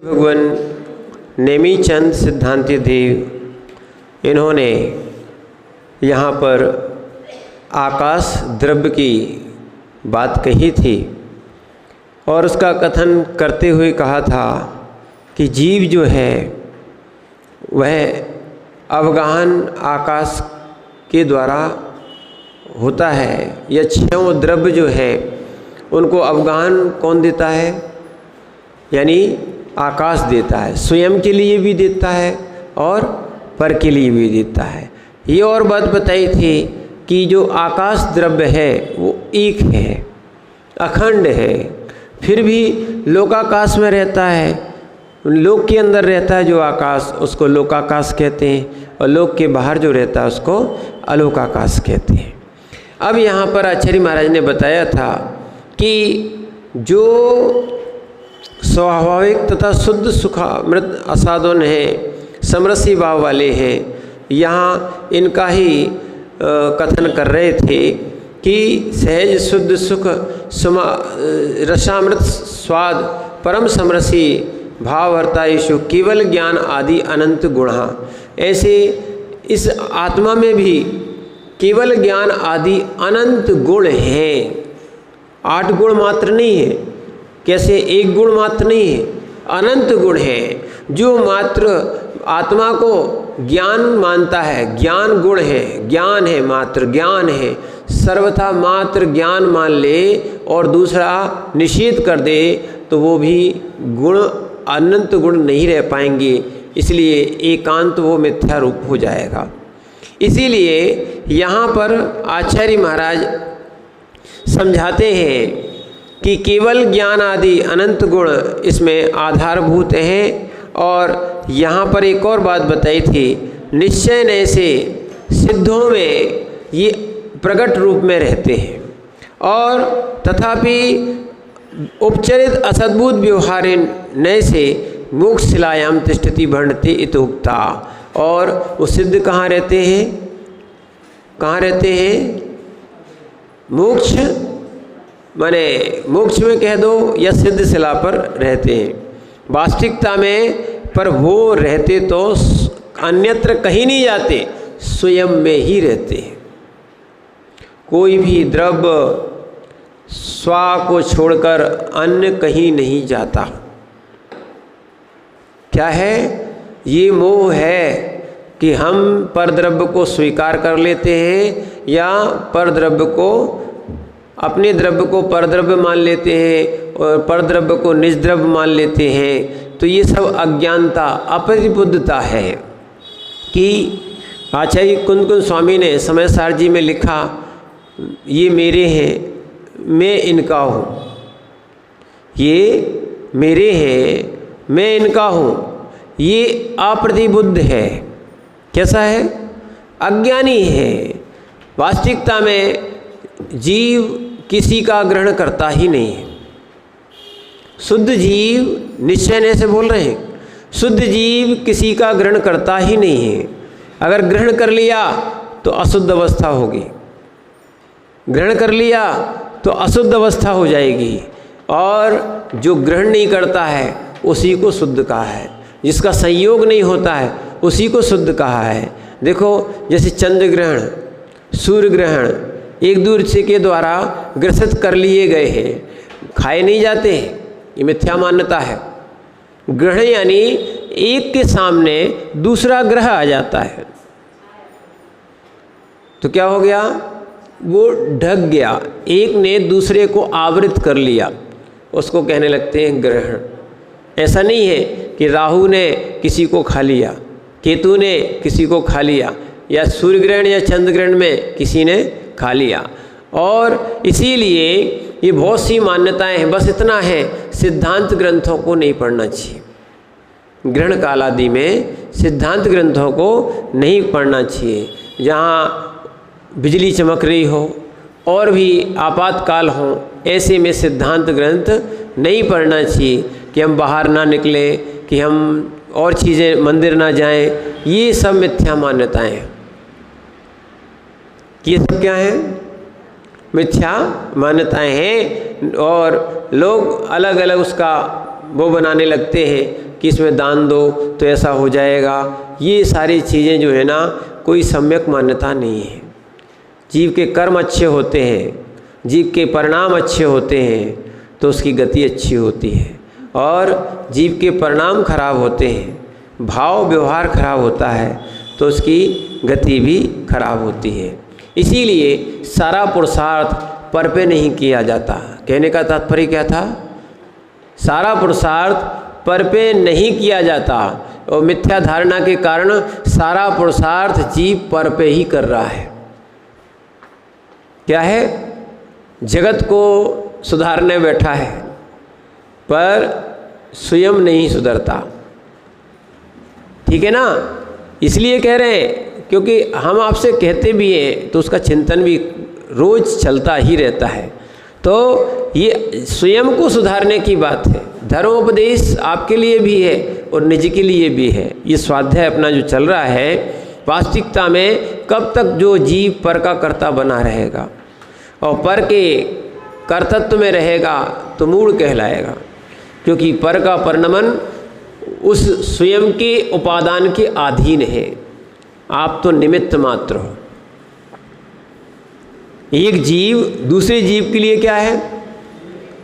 भगवान नेमीचंद सिद्धांति देव इन्होंने यहाँ पर आकाश द्रव्य की बात कही थी और उसका कथन करते हुए कहा था कि जीव जो है वह अवगाहन आकाश के द्वारा होता है। यह छयों द्रव्य जो है उनको अवगाहन कौन देता है? यानी आकाश देता है। स्वयं के लिए भी देता है और पर के लिए भी देता है। ये और बात बताई थी कि जो आकाश द्रव्य है वो एक है, अखंड है, फिर भी लोकाकाश में रहता है। लोक के अंदर रहता है जो आकाश, उसको लोकाकाश कहते हैं, और लोक के बाहर जो रहता है उसको अलोकाकाश कहते हैं। अब यहाँ पर आचार्य महाराज ने बताया था कि जो स्वाभाविक तथा शुद्ध सुखामृत असाधन हैं, समरसी भाव वाले हैं, यहाँ इनका ही कथन कर रहे थे कि सहज शुद्ध सुख रसामृत स्वाद परम समरसी भाववर्ता यीशु केवल ज्ञान आदि अनंत गुणा। ऐसे इस आत्मा में भी केवल ज्ञान आदि अनंत गुण हैं। 8 गुण मात्र नहीं है, कैसे एक गुण मात्र नहीं है, अनंत गुण है। जो मात्र आत्मा को ज्ञान मानता है, ज्ञान गुण है, ज्ञान है, मात्र ज्ञान है, सर्वथा मात्र ज्ञान मान ले और दूसरा निषेध कर दे तो वो भी गुण अनंत गुण नहीं रह पाएंगे। इसलिए एकांत वो मिथ्या रूप हो जाएगा। इसीलिए यहाँ पर आचार्य महाराज समझाते हैं कि केवल ज्ञान आदि अनंत गुण इसमें आधारभूत हैं। और यहाँ पर एक और बात बताई थी, निश्चय नय से सिद्धों में ये प्रकट रूप में रहते हैं और तथापि उपचरित असद्भुत व्यवहारेण नय से मोक्ष शिलायाम तिष्ठति भण्डते इतोक्ता। और वो सिद्ध कहाँ रहते हैं? कहाँ रहते हैं? मोक्ष माने मोक्ष में कह दो या सिद्ध शिला पर रहते हैं। वास्तविकता में पर वो रहते तो अन्यत्र कहीं नहीं जाते, स्वयं में ही रहते हैं। कोई भी द्रव्य स्वा को छोड़कर अन्य कहीं नहीं जाता। क्या है? ये मोह है कि हम परद्रव्य को स्वीकार कर लेते हैं या परद्रव्य को, अपने द्रव्य को परद्रव्य मान लेते हैं और परद्रव्य को निजद्रव्य मान लेते हैं। तो ये सब अज्ञानता, अपरिबुद्धता है कि आचार्य कुंद कुंद स्वामी ने समय सार जी में लिखा, ये मेरे हैं, मैं इनका हूँ। ये मेरे हैं, मैं इनका हूँ। ये अप्रतिबुद्ध है। कैसा है? अज्ञानी है। वास्तविकता में जीव किसी का ग्रहण करता ही नहीं है। शुद्ध जीव, निश्चय से बोल रहे हैं, शुद्ध जीव किसी का ग्रहण करता ही नहीं है। अगर ग्रहण कर लिया तो अशुद्ध अवस्था होगी, ग्रहण कर लिया तो अशुद्ध अवस्था हो जाएगी। और जो ग्रहण नहीं करता है उसी को शुद्ध कहा है, जिसका संयोग नहीं होता है उसी को शुद्ध कहा है। देखो जैसे चंद्र ग्रहण, सूर्य ग्रहण एक दूसरे के द्वारा ग्रसित कर लिए गए हैं, खाए नहीं जाते हैं, ये मिथ्या मान्यता है। ग्रहण यानी एक के सामने दूसरा ग्रह आ जाता है तो क्या हो गया? वो ढक गया, एक ने दूसरे को आवृत कर लिया, उसको कहने लगते हैं ग्रहण। ऐसा नहीं है कि राहु ने किसी को खा लिया, केतु ने किसी को खा लिया, या सूर्य ग्रहण या चंद्र ग्रहण में किसी ने खा लिया। और इसीलिए ये बहुत सी मान्यताएं हैं। बस इतना है, सिद्धांत ग्रंथों को नहीं पढ़ना चाहिए। ग्रहण काल आदि में सिद्धांत ग्रंथों को नहीं पढ़ना चाहिए। जहाँ बिजली चमक रही हो और भी आपातकाल हो, ऐसे में सिद्धांत ग्रंथ नहीं पढ़ना चाहिए कि हम बाहर ना निकले, कि हम और चीज़ें, मंदिर ना जाएं। ये सब मिथ्या मान्यताएं हैं। ये सब क्या है? मिथ्या मान्यताएं हैं। और लोग अलग अलग उसका वो बनाने लगते हैं कि इसमें दान दो तो ऐसा हो जाएगा, ये सारी चीज़ें जो है ना कोई सम्यक मान्यता नहीं है। जीव के कर्म अच्छे होते हैं, जीव के परिणाम अच्छे होते हैं तो उसकी गति अच्छी होती है, और जीव के परिणाम खराब होते हैं, भाव व्यवहार खराब होता है तो उसकी गति भी खराब होती है। इसीलिए सारा पुरुषार्थ पर पे नहीं किया जाता। कहने का तात्पर्य क्या था? सारा पुरुषार्थ पर पे नहीं किया जाता, और मिथ्या धारणा के कारण सारा पुरुषार्थ जीव पर पे ही कर रहा है। क्या है? जगत को सुधारने बैठा है पर स्वयं नहीं सुधरता। ठीक है ना? इसलिए कह रहे हैं क्योंकि हम आपसे कहते भी हैं तो उसका चिंतन भी रोज चलता ही रहता है। तो ये स्वयं को सुधारने की बात है। धर्मोपदेश आपके लिए भी है और निज के लिए भी है। ये स्वाध्याय अपना जो चल रहा है, वास्तविकता में कब तक जो जीव पर का कर्ता बना रहेगा और पर के कर्तत्व में रहेगा तो मूढ़ कहलाएगा, क्योंकि पर का परिणमन उस स्वयं के उपादान के अधीन है। आप तो निमित्त मात्र हो। एक जीव दूसरे जीव के लिए क्या है?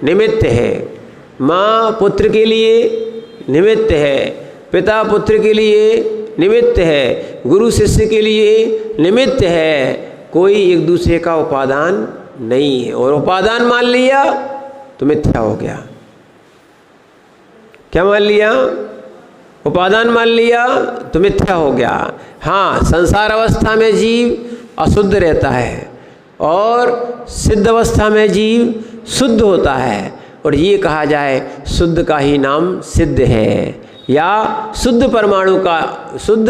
निमित्त है। माँ पुत्र के लिए निमित्त है, पिता पुत्र के लिए निमित्त है, गुरु शिष्य के लिए निमित्त है। कोई एक दूसरे का उपादान नहीं है, और उपादान मान लिया तो मिथ्या हो गया। क्या मान लिया? उपादान मान लिया तो मिथ्या हो गया। हाँ, संसार अवस्था में जीव अशुद्ध रहता है और सिद्ध अवस्था में जीव शुद्ध होता है, और ये कहा जाए शुद्ध का ही नाम सिद्ध है, या शुद्ध परमाणु का, शुद्ध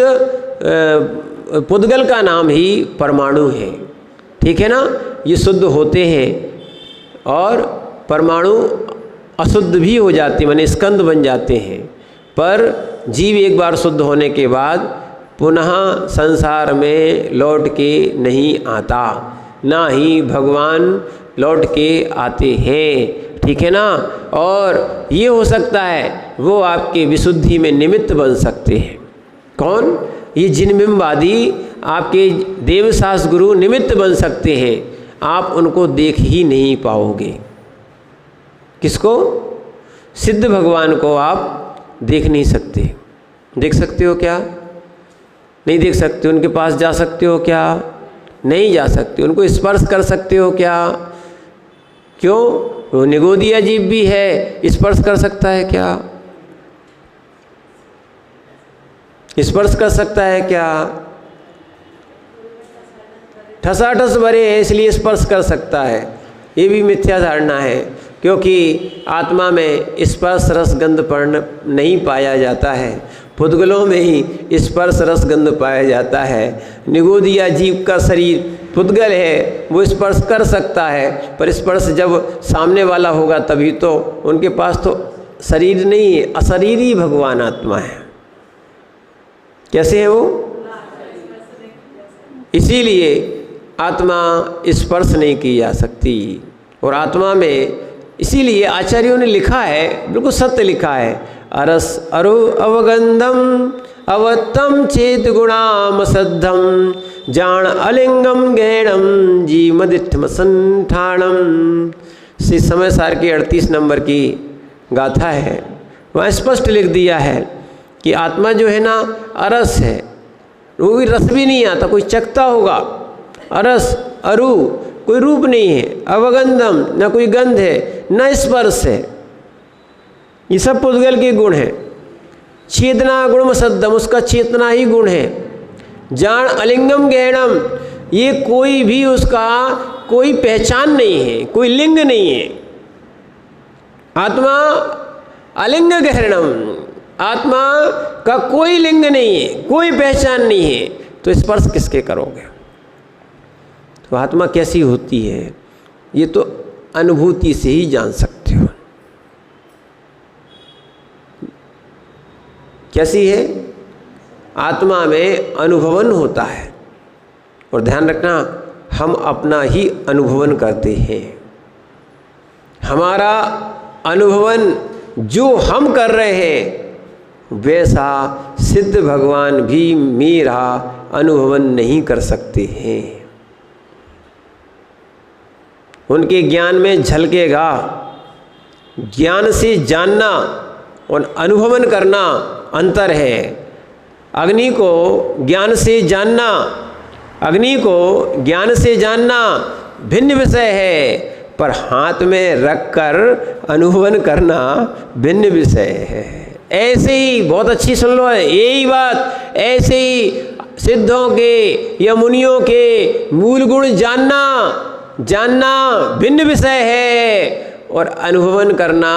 पुद्गल का नाम ही परमाणु है। ठीक है ना? ये शुद्ध होते हैं और परमाणु अशुद्ध भी हो जाते, माने स्कंद बन जाते हैं। पर जीव एक बार शुद्ध होने के बाद पुनः संसार में लौट के नहीं आता, ना ही भगवान लौट के आते हैं। ठीक है ना? और ये हो सकता है वो आपके विशुद्धि में निमित्त बन सकते हैं। कौन? ये जिनबिंबवादी आपके देवशास्त्र गुरु निमित्त बन सकते हैं। आप उनको देख ही नहीं पाओगे। किसको? सिद्ध भगवान को आप देख नहीं सकते। देख सकते हो क्या? नहीं देख सकते। उनके पास जा सकते हो क्या? नहीं जा सकते। उनको स्पर्श कर सकते हो क्या? क्यों? वो निगोदिया जीव भी है, स्पर्श कर सकता है क्या? स्पर्श कर सकता है क्या? ठसाठस भरे हैं इसलिए स्पर्श कर सकता है, ये भी मिथ्या धारणा है। क्योंकि आत्मा में स्पर्श रस गंध पर्ण नहीं पाया जाता है, पुद्गलों में ही स्पर्श रस गंध पाया जाता है। निगोदिया जीव का शरीर पुद्गल है, वो स्पर्श कर सकता है, पर स्पर्श जब सामने वाला होगा तभी तो। उनके पास तो शरीर नहीं है, अशरीरी भगवान आत्मा है। कैसे है वो? इसीलिए आत्मा स्पर्श नहीं की जा सकती। और आत्मा में इसीलिए आचार्यों ने लिखा है, बिल्कुल सत्य लिखा है, अरस अरु अवगंधम अवत्तम चेत गुणाम सद्धम जान अलिंगम गैणम जीमदिठम संठाणम। श्री समय सार की 38 नंबर की गाथा है, वहाँ स्पष्ट लिख दिया है कि आत्मा जो है ना अरस है, वो भी रस भी नहीं आता, कोई चखता होगा। अरस अरु, कोई रूप नहीं है, अवगंधम, न कोई गंध है, न स्पर्श है, ये सब पुद्गल के गुण हैं। चेतना गुणम सद्धम, उसका चेतना ही गुण है। जान अलिंगम गहणम, ये कोई भी उसका कोई पहचान नहीं है, कोई लिंग नहीं है। आत्मा अलिंग गहरणम, आत्मा का कोई लिंग नहीं है, कोई पहचान नहीं है, तो स्पर्श किसके करोगे? तो आत्मा कैसी होती है ये तो अनुभूति से ही जान सकते हो। कैसी है? आत्मा में अनुभवन होता है, और ध्यान रखना हम अपना ही अनुभवन करते हैं। हमारा अनुभवन जो हम कर रहे हैं वैसा सिद्ध भगवान भी मेरा अनुभवन नहीं कर सकते हैं। उनके ज्ञान में झलकेगा। ज्ञान से जानना और अनुभवन करना अंतर है। अग्नि को ज्ञान से जानना, अग्नि को ज्ञान से जानना भिन्न विषय है, पर हाथ में रखकर अनुभवन करना भिन्न विषय है। ऐसे ही बहुत अच्छी सुन लो, यही बात, ऐसे ही सिद्धों के या मुनियों के मूल गुण जानना भिन्न विषय है और अनुभवन करना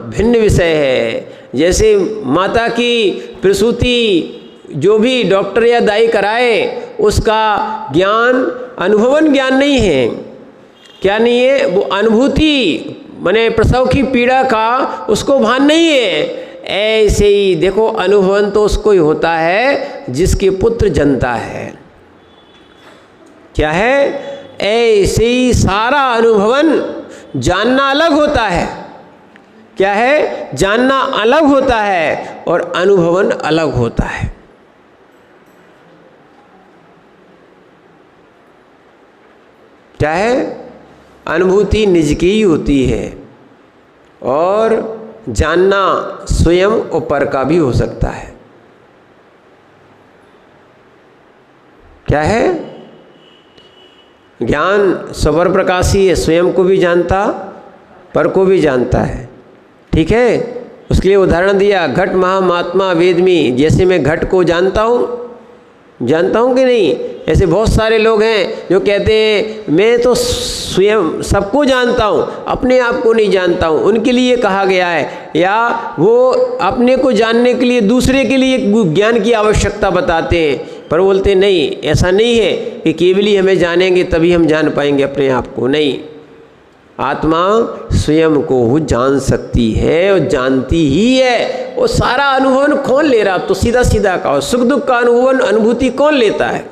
भिन्न विषय है। जैसे माता की प्रसूति जो भी डॉक्टर या दाई कराए, उसका ज्ञान अनुभवन ज्ञान नहीं है। क्या नहीं है? वो अनुभूति माने प्रसव की पीड़ा का उसको भान नहीं है। ऐसे ही देखो, अनुभवन तो उसको ही होता है जिसके पुत्र जनता है। क्या है? ऐसे ही सारा अनुभवन जानना अलग होता है। क्या है? जानना अलग होता है और अनुभवन अलग होता है। क्या है? अनुभूति निज की ही होती है और जानना स्वयं और पर का भी हो सकता है। क्या है? ज्ञान स्वर प्रकाशी है, स्वयं को भी जानता, पर को भी जानता है। ठीक है? उसके लिए उदाहरण दिया, घट महामात्मा वेदमी। जैसे मैं घट को जानता हूँ कि नहीं, ऐसे बहुत सारे लोग हैं जो कहते हैं मैं तो स्वयं सबको जानता हूँ, अपने आप को नहीं जानता हूँ। उनके लिए कहा गया है, या वो अपने को जानने के लिए दूसरे के लिए ज्ञान की आवश्यकता बताते हैं, पर बोलते नहीं, ऐसा नहीं है कि केवल ही हमें जानेंगे तभी हम जान पाएंगे अपने आप को। नहीं, आत्मा स्वयं को जान सकती है और जानती ही है। वो सारा अनुभवन कौन ले रहा? तो सीधा सीधा कहो, सुख दुख का अनुभवन अनुभूति कौन लेता है?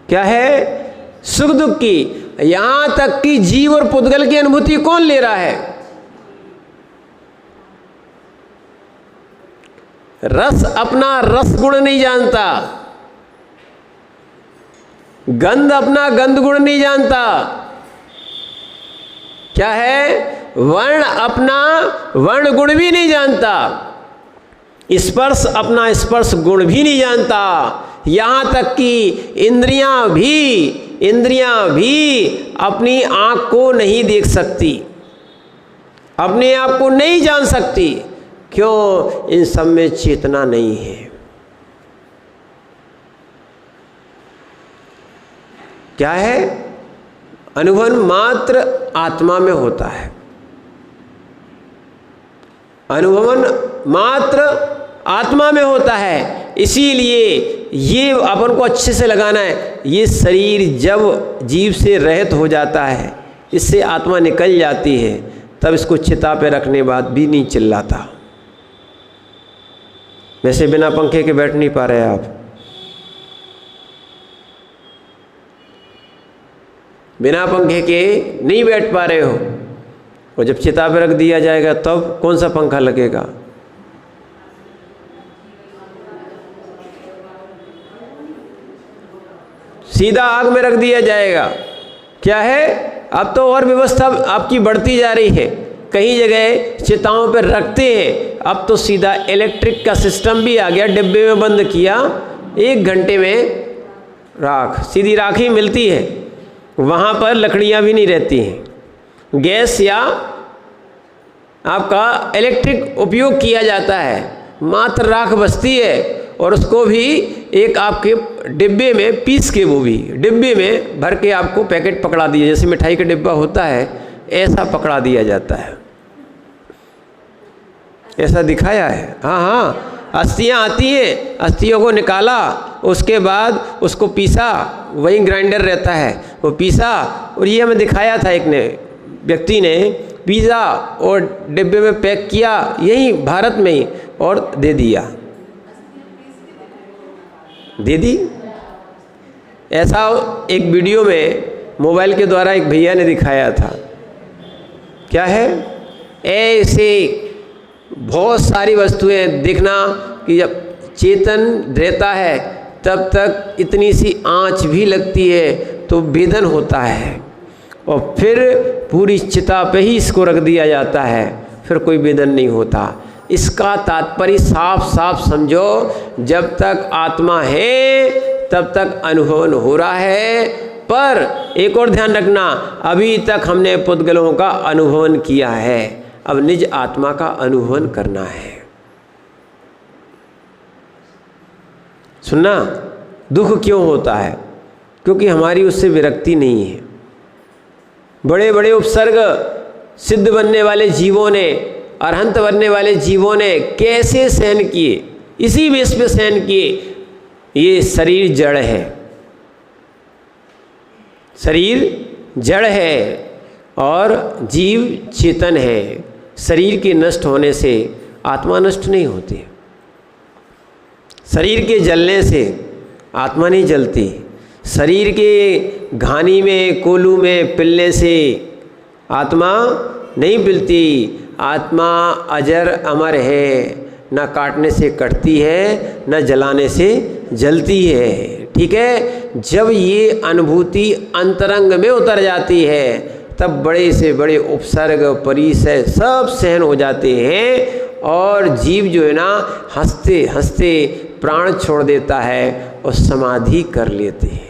क्या है? सुख दुख की, यहां तक कि जीव और पुद्गल की अनुभूति कौन ले रहा है? रस अपना रस गुण नहीं जानता, गंध अपना गंध गुण नहीं जानता। क्या है? वर्ण अपना वर्ण गुण भी नहीं जानता, स्पर्श अपना स्पर्श गुण भी नहीं जानता। यहाँ तक कि इंद्रियां भी अपनी आँख को नहीं देख सकती, अपने आप को नहीं जान सकती। क्यों? इन सब में चेतना नहीं है। क्या है? अनुभवन मात्र आत्मा में होता है। अनुभवन मात्र आत्मा में होता है। इसीलिए ये अपन को अच्छे से लगाना है। ये शरीर जब जीव से रहित हो जाता है, इससे आत्मा निकल जाती है, तब इसको चिता पे रखने बाद भी नहीं चिल्लाता। वैसे बिना पंखे के बैठ नहीं पा रहे आप, बिना पंखे के नहीं बैठ पा रहे हो, और जब चिता पे रख दिया जाएगा तब कौन सा पंखा लगेगा? सीधा आग में रख दिया जाएगा। क्या है? अब तो और व्यवस्था आपकी बढ़ती जा रही है, कई जगह चिताओं पर रखते हैं। अब तो सीधा इलेक्ट्रिक का सिस्टम भी आ गया, डिब्बे में बंद किया, 1 घंटे में राख, सीधी राख ही मिलती है। वहाँ पर लकड़ियाँ भी नहीं रहती हैं, गैस या आपका इलेक्ट्रिक उपयोग किया जाता है, मात्र राख बचती है। और उसको भी एक आपके डिब्बे में पीस के, वो भी डिब्बे में भर के आपको पैकेट पकड़ा दिया, जैसे मिठाई का डिब्बा होता है ऐसा पकड़ा दिया जाता है। ऐसा दिखाया है। हाँ, अस्थियाँ आती हैं, अस्थियों को निकाला, उसके बाद उसको पीसा, वही ग्राइंडर रहता है, वो पीसा। और ये हमें दिखाया था, एक ने व्यक्ति ने पीसा और डिब्बे में पैक किया, यही भारत में ही, और दे दी। ऐसा एक वीडियो में मोबाइल के द्वारा एक भैया ने दिखाया था। क्या है? ऐसे बहुत सारी वस्तुएं देखना कि जब चेतन रहता है तब तक इतनी सी आँच भी लगती है तो वेदन होता है, और फिर पूरी चिता पे ही इसको रख दिया जाता है, फिर कोई वेदन नहीं होता। इसका तात्पर्य साफ साफ समझो, जब तक आत्मा है तब तक अनुभव हो रहा है। पर एक और ध्यान रखना, अभी तक हमने पुद्गलों का अनुभव किया है, अब निज आत्मा का अनुभव करना है। सुनना, दुख क्यों होता है? क्योंकि हमारी उससे विरक्ति नहीं है। बड़े बड़े उपसर्ग सिद्ध बनने वाले जीवों ने, अरहंत बनने वाले जीवों ने कैसे सहन किए, इसी बेस पे सहन किए। ये शरीर जड़ है, शरीर जड़ है और जीव चेतन है। शरीर के नष्ट होने से आत्मा नष्ट नहीं होती, शरीर के जलने से आत्मा नहीं जलती, शरीर के घानी में कोलू में पिलने से आत्मा नहीं पिलती। आत्मा अजर अमर है, न काटने से कटती है, न जलाने से जलती है। ठीक है, जब ये अनुभूति अंतरंग में उतर जाती है तब बड़े से बड़े उपसर्ग परिसय सब सहन हो जाते हैं, और जीव जो है ना हंसते हंसते प्राण छोड़ देता है और समाधि कर लेते हैं।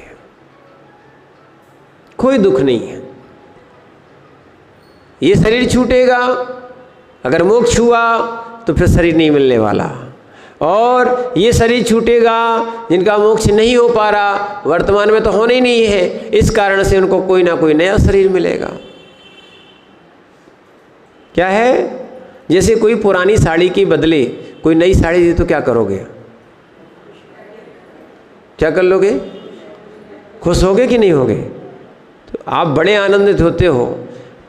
कोई दुख नहीं है। ये शरीर छूटेगा, अगर मोक्ष हुआ तो फिर शरीर नहीं मिलने वाला, और ये शरीर छूटेगा जिनका मोक्ष नहीं हो पा रहा, वर्तमान में तो होना ही नहीं है, इस कारण से उनको कोई ना कोई नया शरीर मिलेगा। क्या है, जैसे कोई पुरानी साड़ी की बदले कोई नई साड़ी दी तो क्या करोगे? क्या कर लोगे? खुश होगे कि नहीं होगे? तो आप बड़े आनंदित होते हो,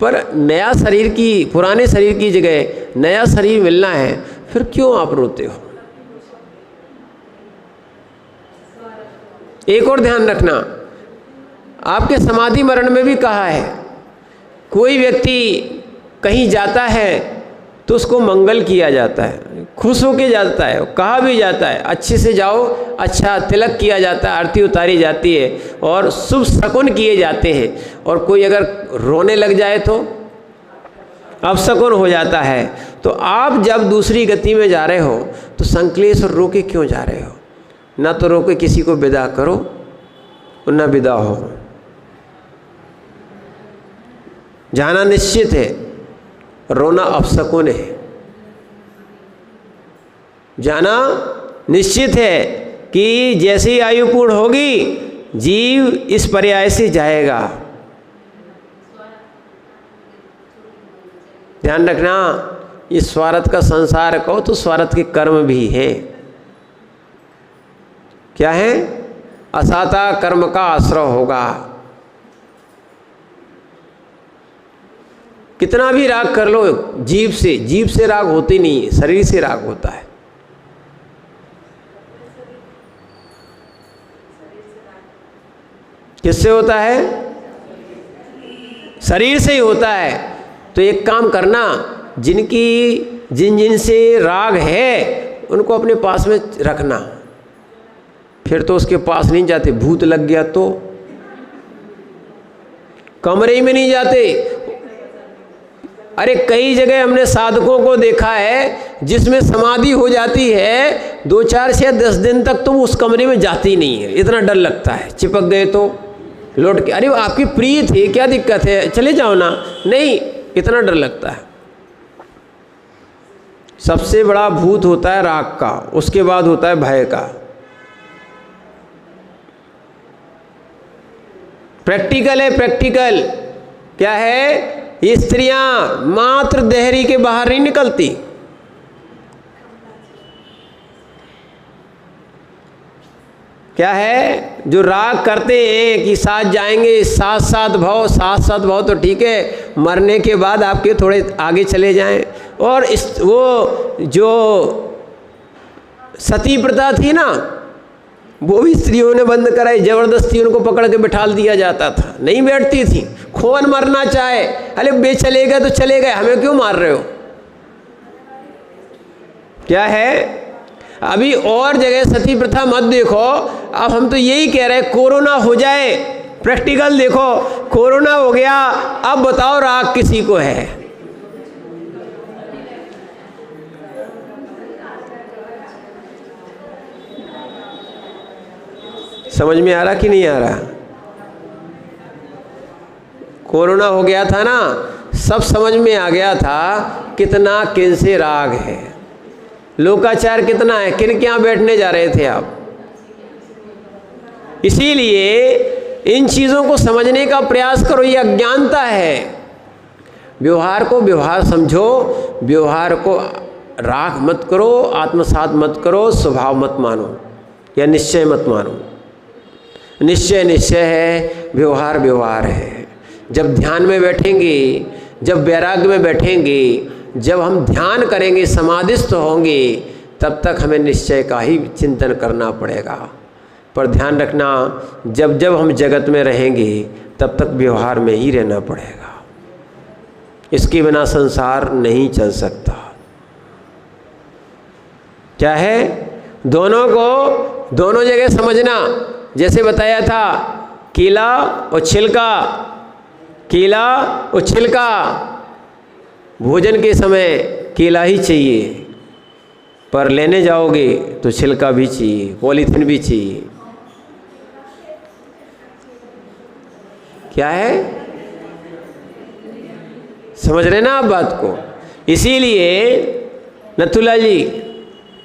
पर नया शरीर की, पुराने शरीर की जगह नया शरीर मिलना है, फिर क्यों आप रोते हो? एक और ध्यान रखना, आपके समाधि मरण में भी कहा है, कोई व्यक्ति कहीं जाता है तो उसको मंगल किया जाता है, खुश होके जाता है, कहा भी जाता है अच्छे से जाओ, अच्छा तिलक किया जाता है, आरती उतारी जाती है और शुभ शकुन किए जाते हैं। और कोई अगर रोने लग जाए तो अपशकुन हो जाता है। तो आप जब दूसरी गति में जा रहे हो तो संक्लेश और रोके क्यों जा रहे हो? ना तो रोके किसी को विदा करो और ना विदा हो। जाना निश्चित है, रोना अपशकुन है। जाना निश्चित है कि जैसी आयु पूर्ण होगी जीव इस पर्याय से जाएगा। ध्यान रखना, ये स्वार्थ का संसार कहो तो स्वार्थ के कर्म भी हैं। क्या है? असाता कर्म का आश्रय होगा। कितना भी राग कर लो, जीव से राग होती नहीं, शरीर से राग होता है। किससे होता है? शरीर से ही होता है। तो एक काम करना, जिन से राग है उनको अपने पास में रखना, फिर तो उसके पास नहीं जाते। भूत लग गया तो कमरे में नहीं जाते। अरे कई जगह हमने साधकों को देखा है जिसमें समाधि हो जाती है, 2, 4 से 10 दिन तक तो वो उस कमरे में जाती नहीं है, इतना डर लगता है। चिपक गए तो लौट के, अरे वो आपकी प्रिय थी, क्या दिक्कत है, चले जाओ ना, नहीं, इतना डर लगता है। सबसे बड़ा भूत होता है राग का, उसके बाद होता है भय का। प्रैक्टिकल है, प्रैक्टिकल क्या है? ये स्त्रियां मात्र देहरी के बाहर नहीं निकलती। क्या है? जो राग करते हैं कि साथ जाएंगे, साथ साथ भाव तो ठीक है, मरने के बाद आपके थोड़े आगे चले जाएं। और वो जो सती प्रथा थी ना, वो भी स्त्रियों ने बंद कराई, जबरदस्ती उनको पकड़ के बिठा दिया जाता था, नहीं बैठती थी। कौन मरना चाहे, अरे बे चले गए तो चले गए, हमें क्यों मार रहे हो? क्या है? अभी और जगह सती प्रथा मत देखो, अब हम तो यही कह रहे हैं कोरोना हो जाए, प्रैक्टिकल देखो, कोरोना हो गया, अब बताओ राग किसी को है? समझ में आ रहा कि नहीं आ रहा? कोरोना हो गया था ना, सब समझ में आ गया था कितना किन से राग है, लोकाचार कितना है, किन के यहाँ बैठने जा रहे थे आप। इसीलिए इन चीज़ों को समझने का प्रयास करो, ये अज्ञानता है। व्यवहार को व्यवहार समझो, व्यवहार को राग मत करो, आत्मसात मत करो, स्वभाव मत मानो या निश्चय मत मानो। निश्चय निश्चय है, व्यवहार व्यवहार है। जब ध्यान में बैठेंगे, जब वैराग्य में बैठेंगे, जब हम ध्यान करेंगे, समाधिस्थ होंगे, तब तक हमें निश्चय का ही चिंतन करना पड़ेगा। पर ध्यान रखना, जब जब हम जगत में रहेंगे तब तक व्यवहार में ही रहना पड़ेगा, इसके बिना संसार नहीं चल सकता। क्या है? दोनों को दोनों जगह समझना। जैसे बताया था, केला और छिलका, केला और छिलका, भोजन के समय केला ही चाहिए, पर लेने जाओगे तो छिलका भी चाहिए, पॉलीथिन भी चाहिए। क्या है? समझ रहे ना आप बात को? इसीलिए नथुलाल जी,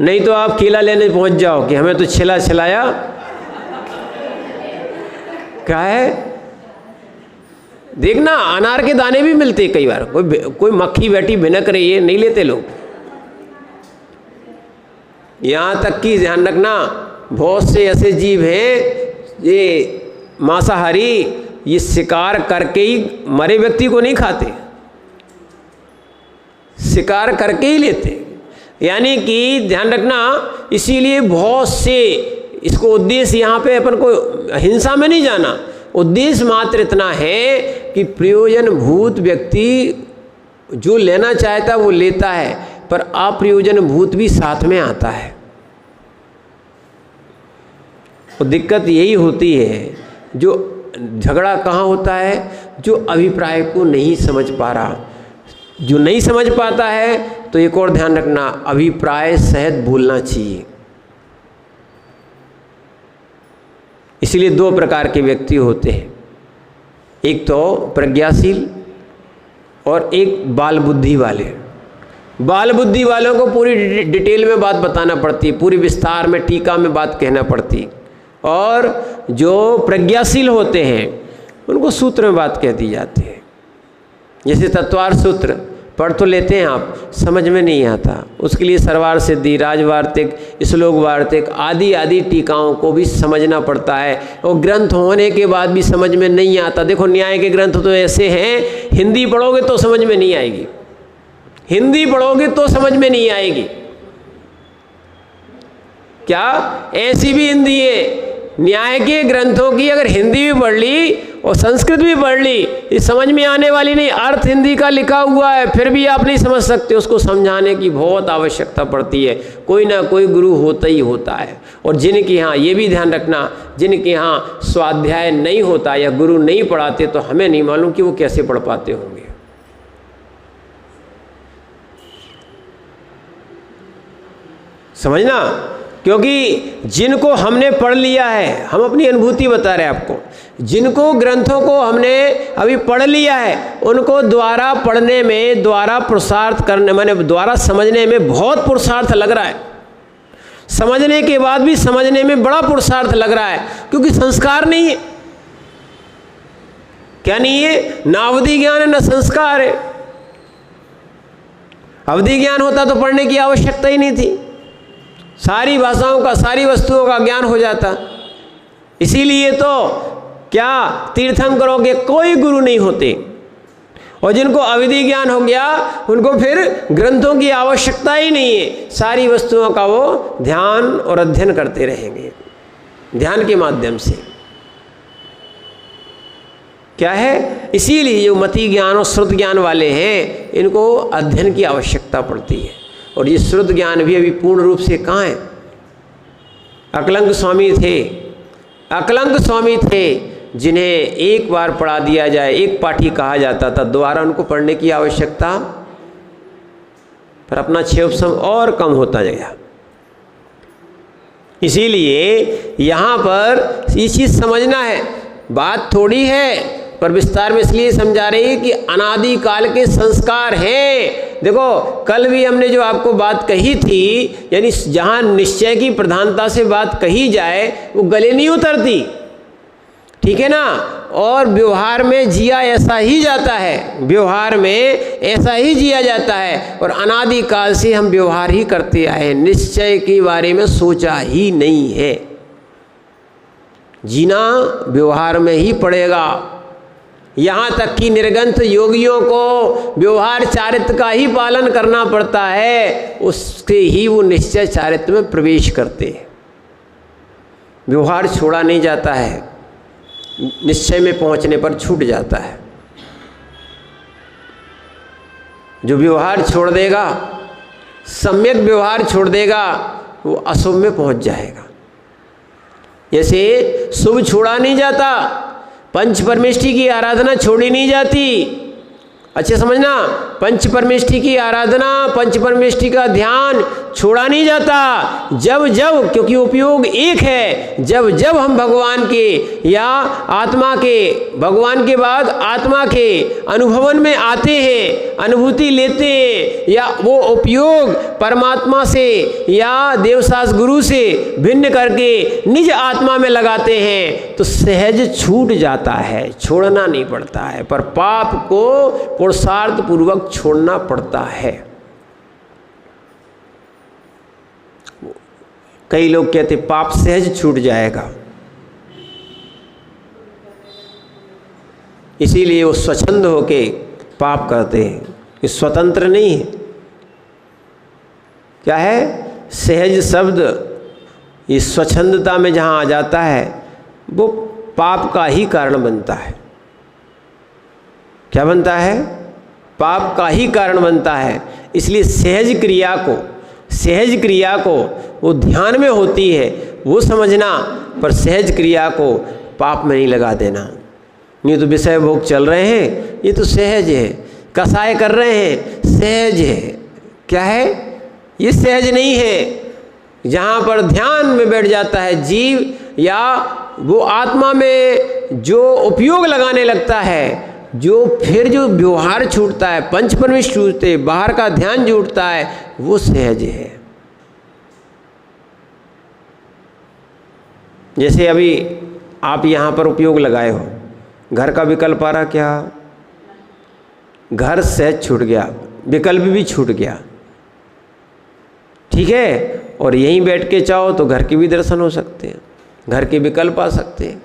नहीं तो आप केला लेने पहुंच जाओ कि हमें तो छिला छिलाया। क्या है? देखना, अनार के दाने भी मिलते कई बार, कोई मक्खी बैठी भिनक रही है, नहीं लेते लोग। यहाँ तक कि ध्यान रखना, बहुत से ऐसे जीव हैं ये मांसाहारी, ये शिकार करके ही मरे व्यक्ति को नहीं खाते, शिकार करके ही लेते। यानी कि ध्यान रखना, इसीलिए बहुत से, इसको उद्देश्य यहाँ पे अपन को हिंसा में नहीं जाना, उद्देश्य मात्र इतना है कि प्रयोजन भूत व्यक्ति जो लेना चाहता है वो लेता है, पर अप्रयोजन भूत भी साथ में आता है। तो दिक्कत यही होती है, जो झगड़ा कहाँ होता है? जो अभिप्राय को नहीं समझ पा रहा। जो नहीं समझ पाता है तो एक और ध्यान रखना, अभिप्राय सहित बोलना चाहिए। इसलिए दो प्रकार के व्यक्ति होते हैं, एक तो प्रज्ञाशील और एक बाल बुद्धि वाले। बाल बुद्धि वालों को पूरी डिटेल में बात बताना पड़ती है, पूरी विस्तार में टीका में बात कहना पड़ती, और जो प्रज्ञाशील होते हैं उनको सूत्र में बात कह दी जाती है। जैसे तत्वार सूत्र पढ़ तो लेते हैं आप, समझ में नहीं आता, उसके लिए सरवार सिद्धि, राजवार्तिक, श्लोक वार्तिक आदि आदि टीकाओं को भी समझना पड़ता है, और ग्रंथ होने के बाद भी समझ में नहीं आता। देखो न्याय के ग्रंथ तो ऐसे हैं, हिंदी पढ़ोगे तो समझ में नहीं आएगी, हिंदी पढ़ोगे तो समझ में नहीं आएगी। क्या ऐसी भी हिंदी है? न्याय के ग्रंथों की अगर हिंदी भी पढ़ ली और संस्कृत भी पढ़ ली, ये समझ में आने वाली नहीं। अर्थ हिंदी का लिखा हुआ है, फिर भी आप नहीं समझ सकते, उसको समझाने की बहुत आवश्यकता पड़ती है। कोई ना कोई गुरु होता ही होता है। और जिनके यहाँ, ये भी ध्यान रखना, जिनके यहाँ स्वाध्याय नहीं होता या गुरु नहीं पढ़ाते, तो हमें नहीं मालूम कि वो कैसे पढ़ पाते होंगे। समझना, क्योंकि जिनको हमने पढ़ लिया है, हम अपनी अनुभूति बता रहे हैं आपको, जिनको ग्रंथों को हमने अभी पढ़ लिया है, उनको द्वारा पढ़ने में, द्वारा पुरुषार्थ करने, माने द्वारा समझने में बहुत पुरुषार्थ लग रहा है। समझने के बाद भी समझने में बड़ा पुरुषार्थ लग रहा है, क्योंकि संस्कार नहीं है। क्या नहीं है? ना अवधि ज्ञान है, ना संस्कार है। अवधि ज्ञान होता तो पढ़ने की आवश्यकता ही नहीं थी, सारी भाषाओं का, सारी वस्तुओं का ज्ञान हो जाता। इसीलिए तो क्या तीर्थंकरों के कोई गुरु नहीं होते, और जिनको अविधि ज्ञान हो गया उनको फिर ग्रंथों की आवश्यकता ही नहीं है, सारी वस्तुओं का वो ध्यान और अध्ययन करते रहेंगे, ध्यान के माध्यम से। क्या है? इसीलिए जो मति ज्ञान और श्रुत ज्ञान वाले हैं, इनको अध्ययन की आवश्यकता पड़ती है। और ये श्रुत ज्ञान भी अभी पूर्ण रूप से कहाँ है। अकलंक स्वामी थे, अकलंक स्वामी थे जिन्हें एक बार पढ़ा दिया जाए, एक पाठी कहा जाता था, दोबारा उनको पढ़ने की आवश्यकता, पर अपना क्षेपसम और कम होता गया। इसीलिए यहाँ पर ये चीज़ समझना है, बात थोड़ी है पर विस्तार में इसलिए समझा रही है कि अनादि काल के संस्कार हैं। देखो कल भी हमने जो आपको बात कही थी, यानी जहाँ निश्चय की प्रधानता से बात कही जाए वो गले नहीं उतरती, ठीक है ना। और व्यवहार में जिया ऐसा ही जाता है, व्यवहार में ऐसा ही जिया जाता है, और अनादि काल से हम व्यवहार ही करते आए, निश्चय के बारे में सोचा ही नहीं है। जीना व्यवहार में ही पड़ेगा। यहाँ तक कि निर्गंथ योगियों को व्यवहार चारित्र का ही पालन करना पड़ता है, उससे ही वो निश्चय चारित्र में प्रवेश करते हैं। व्यवहार छोड़ा नहीं जाता है, निश्चय में पहुंचने पर छूट जाता है। जो व्यवहार छोड़ देगा, सम्यक व्यवहार छोड़ देगा, वो अशुभ में पहुंच जाएगा। जैसे शुभ छोड़ा नहीं जाता, पंच परमेष्ठी की आराधना छोड़ी नहीं जाती। अच्छे समझना, पंच परमेष्ठी की आराधना, पंच परमेष्ठी का ध्यान छोड़ा नहीं जाता। जब जब, क्योंकि उपयोग एक है, जब जब हम भगवान के या आत्मा के, भगवान के बाद आत्मा के अनुभवन में आते हैं, अनुभूति लेते हैं, या वो उपयोग परमात्मा से या देवसास गुरु से भिन्न करके निज आत्मा में लगाते हैं, तो सहज छूट जाता है, छोड़ना नहीं पड़ता है। पर पाप को पुरुषार्थ पूर्वक छोड़ना पड़ता है। कई लोग कहते पाप सहज छूट जाएगा, इसीलिए वो स्वच्छंद होके पाप करते हैं। ये स्वतंत्र नहीं है। क्या है? सहज शब्द ये स्वच्छंदता में जहाँ आ जाता है वो पाप का ही कारण बनता है। क्या बनता है? पाप का ही कारण बनता है। इसलिए सहज क्रिया को वो ध्यान में होती है वो समझना, पर सहज क्रिया को पाप में नहीं लगा देना। ये तो विषय भोग चल रहे हैं, ये तो सहज है। कसाय कर रहे हैं, सहज है। क्या है? ये सहज नहीं है। जहाँ पर ध्यान में बैठ जाता है जीव, या वो आत्मा में जो उपयोग लगाने लगता है, जो फिर जो व्यवहार छूटता है, पंच परमेष्ठ छूटते, बाहर का ध्यान जुटता है, वो सहज है। जैसे अभी आप यहाँ पर उपयोग लगाए हो, घर का विकल्प आ रहा, क्या घर सहज छूट गया, विकल्प भी छूट गया, ठीक है। और यहीं बैठ के चाहो तो घर के भी दर्शन हो सकते हैं, घर के विकल्प आ सकते हैं।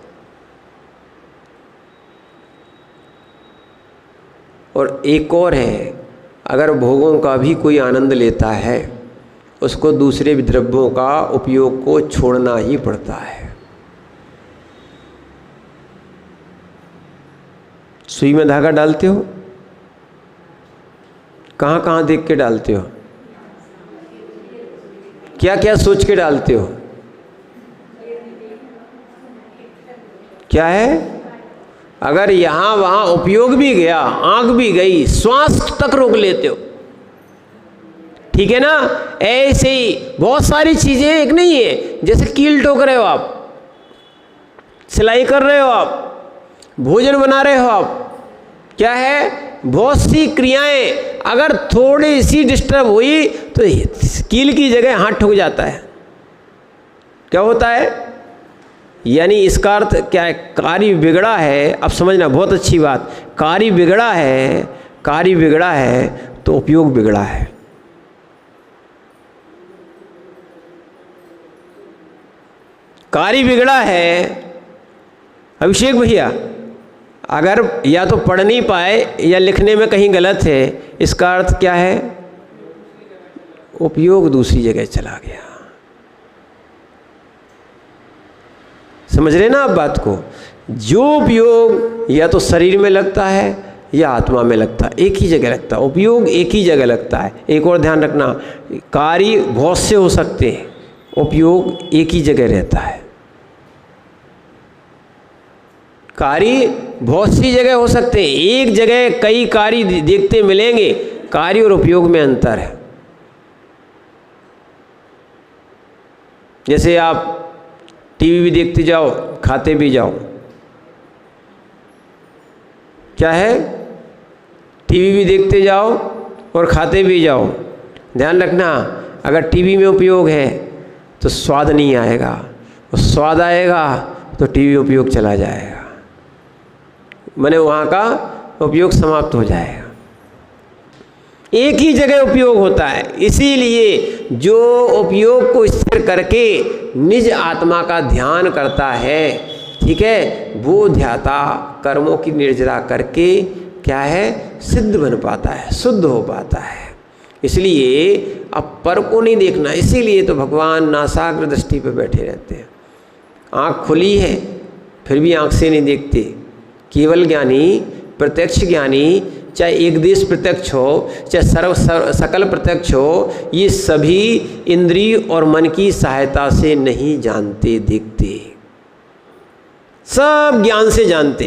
और एक और है, अगर भोगों का भी कोई आनंद लेता है, उसको दूसरे द्रव्यों का उपयोग को छोड़ना ही पड़ता है। सुई में धागा डालते हो, कहाँ कहाँ देख के डालते हो, क्या क्या सोच के डालते हो? क्या है? अगर यहाँ वहाँ उपयोग भी गया, आंख भी गई, श्वास तक रोक लेते हो, ठीक है ना। ऐसे ही बहुत सारी चीजें, एक नहीं है। जैसे कील ठोक रहे हो आप, सिलाई कर रहे हो आप, भोजन बना रहे हो आप, क्या है? बहुत सी क्रियाएं अगर थोड़ी सी डिस्टर्ब हुई तो कील की जगह हाथ ठुक जाता है। क्या होता है? यानी इसका अर्थ क्या है? कार्य बिगड़ा है। अब समझना, बहुत अच्छी बात, कार्य बिगड़ा है, कार्य बिगड़ा है तो उपयोग बिगड़ा है। कार्य बिगड़ा है। अभिषेक भैया, अगर या तो पढ़ नहीं पाए या लिखने में कहीं गलत है, इसका अर्थ क्या है? उपयोग दूसरी जगह चला गया। समझ रहे ना आप बात को? जो उपयोग या तो शरीर में लगता है यह आत्मा में लगता है, एक ही जगह लगता है, उपयोग एक ही जगह लगता है। एक और ध्यान रखना, कार्य बहुत से हो सकते हैं, उपयोग एक ही जगह रहता है। कार्य बहुत सी जगह हो सकते हैं, एक जगह कई कार्य देखते मिलेंगे, कार्य और उपयोग में अंतर है। जैसे आप टीवी भी देखते जाओ, खाते भी जाओ, क्या है, टीवी भी देखते जाओ और खाते भी जाओ। ध्यान रखना, अगर टीवी में उपयोग है तो स्वाद नहीं आएगा, और स्वाद आएगा तो टीवी उपयोग चला जाएगा, माने वहाँ का उपयोग समाप्त हो जाएगा। एक ही जगह उपयोग होता है, इसीलिए जो उपयोग को स्थिर करके निज आत्मा का ध्यान करता है, ठीक है, वो ध्याता कर्मों की निर्जरा करके क्या है, सिद्ध बन पाता है, शुद्ध हो पाता है। इसलिए अब पर को नहीं देखना, इसीलिए तो भगवान नासाग्र दृष्टि पे बैठे रहते हैं। आँख खुली है फिर भी आँख से नहीं देखते। केवल ज्ञानी, प्रत्यक्ष ज्ञानी, चाहे एक देश प्रत्यक्ष हो, चाहे सकल प्रत्यक्ष हो, ये सभी इंद्रिय और मन की सहायता से नहीं जानते देखते, सब ज्ञान से जानते।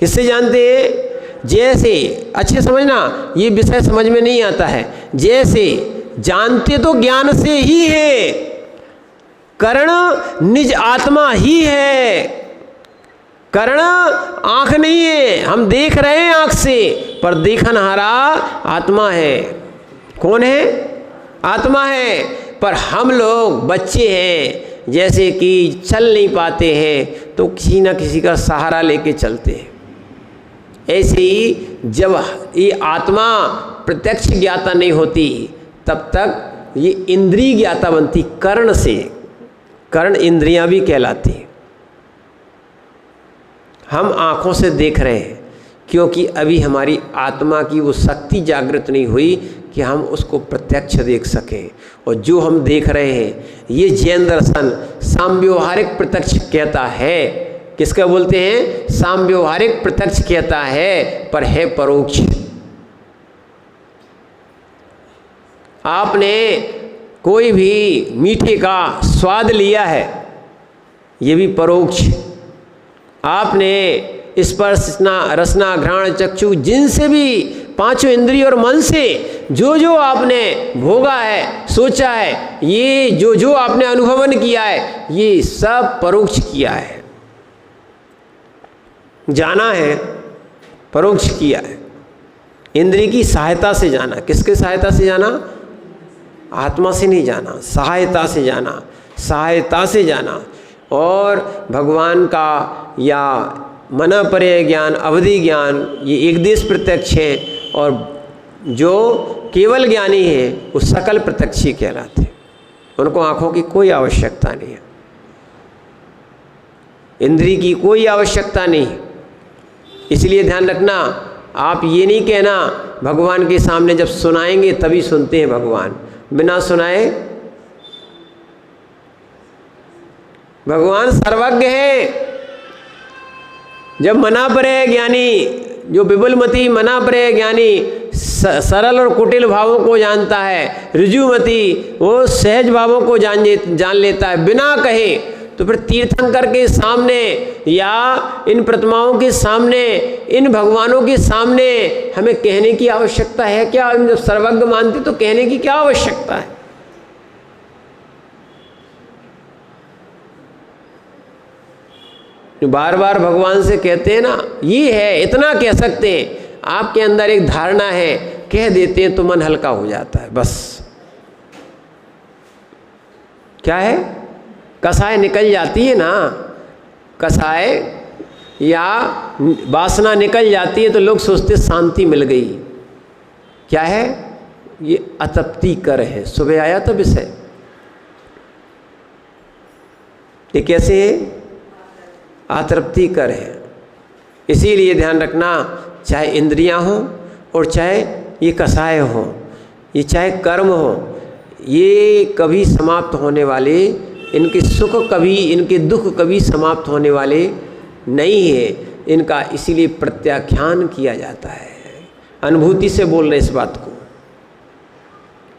किससे जानते हैं? जैसे, अच्छे समझना, ये विषय समझ में नहीं आता है। जैसे जानते तो ज्ञान से ही है, कर्ण निज आत्मा ही है। कर्ण आँख नहीं है, हम देख रहे हैं आँख से, पर देखनहारा आत्मा है। कौन है? आत्मा है। पर हम लोग बच्चे हैं, जैसे कि चल नहीं पाते हैं तो किसी न किसी का सहारा लेके चलते हैं। ऐसे ही जब ये आत्मा प्रत्यक्ष ज्ञाता नहीं होती, तब तक ये इंद्रिय ज्ञाता बनती, कर्ण से। कर्ण इंद्रियां भी कहलाती। हम आँखों से देख रहे हैं क्योंकि अभी हमारी आत्मा की वो शक्ति जागृत नहीं हुई कि हम उसको प्रत्यक्ष देख सकें। और जो हम देख रहे हैं, ये जैन दर्शन साम्व्यवहारिक प्रत्यक्ष कहता है। किसका बोलते हैं? साम्व्यवहारिक प्रत्यक्ष कहता है, पर है परोक्ष। आपने कोई भी मीठे का स्वाद लिया है, ये भी परोक्ष। आपने स्पर्श, रसना, घ्राण, चक्षु, जिनसे भी पांचों इंद्रिय और मन से जो जो आपने भोगा है, सोचा है, ये जो जो आपने अनुभवन किया है, ये सब परोक्ष किया है, जाना है, परोक्ष किया है। इंद्रिय की सहायता से जाना। किसके सहायता से जाना? आत्मा से नहीं जाना, सहायता से जाना, सहायता से जाना। और भगवान का या मनःपर्यय ज्ञान, अवधि ज्ञान, ये एक देश प्रत्यक्ष है, और जो केवल ज्ञानी है वो सकल प्रत्यक्षी कहलाते हैं। उनको आँखों की कोई आवश्यकता नहीं है, इंद्रिय की कोई आवश्यकता नहीं। इसलिए ध्यान रखना, आप ये नहीं कहना भगवान के सामने जब सुनाएंगे तभी सुनते हैं भगवान, बिना सुनाए। भगवान सर्वज्ञ है। जब मनापर्यय ज्ञानी, जो विपुलमति मनापर्यय ज्ञानी सरल और कुटिल भावों को जानता है, ऋजुमति वो सहज भावों को जान लेता है बिना कहे, तो फिर तीर्थंकर के सामने या इन प्रतिमाओं के सामने, इन भगवानों के सामने हमें कहने की आवश्यकता है क्या? हम जब सर्वज्ञ मानते तो कहने की क्या आवश्यकता है? बार बार भगवान से कहते हैं ना, ये है, इतना कह सकते हैं। आपके अंदर एक धारणा है, कह देते हैं तो मन हल्का हो जाता है, बस। क्या है? कसाय निकल जाती है ना, कसाय या वासना निकल जाती है तो लोग सोचते शांति मिल गई। क्या है? ये अतृप्ति कर है। सुबह आया था विषय, ये कैसे है? अतृप्ति कर है। इसीलिए ध्यान रखना, चाहे इंद्रियां हो और चाहे ये कसाय हो, ये चाहे कर्म हो, ये कभी समाप्त होने वाले, इनके सुख कभी, इनके दुख कभी समाप्त होने वाले नहीं है। इनका इसीलिए प्रत्याख्यान किया जाता है। अनुभूति से बोल रहे इस बात को।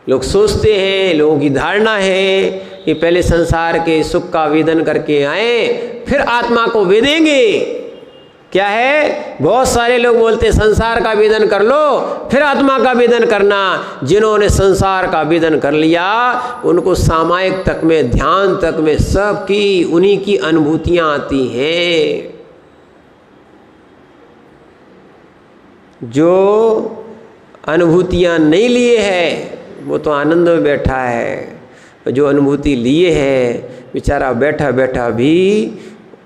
लोग सोचते हैं, लोगों की धारणा है कि पहले संसार के सुख का वेदन करके आए फिर आत्मा को वेदेंगे। क्या है, बहुत सारे लोग बोलते हैं संसार का वेदन कर लो फिर आत्मा का वेदन करना। जिन्होंने संसार का वेदन कर लिया उनको सामायिक तक में, ध्यान तक में सब की उन्हीं की अनुभूतियां आती हैं। जो अनुभूतियां नहीं लिए है वो तो आनंद में बैठा है। जो अनुभूति लिए है बेचारा बैठा बैठा भी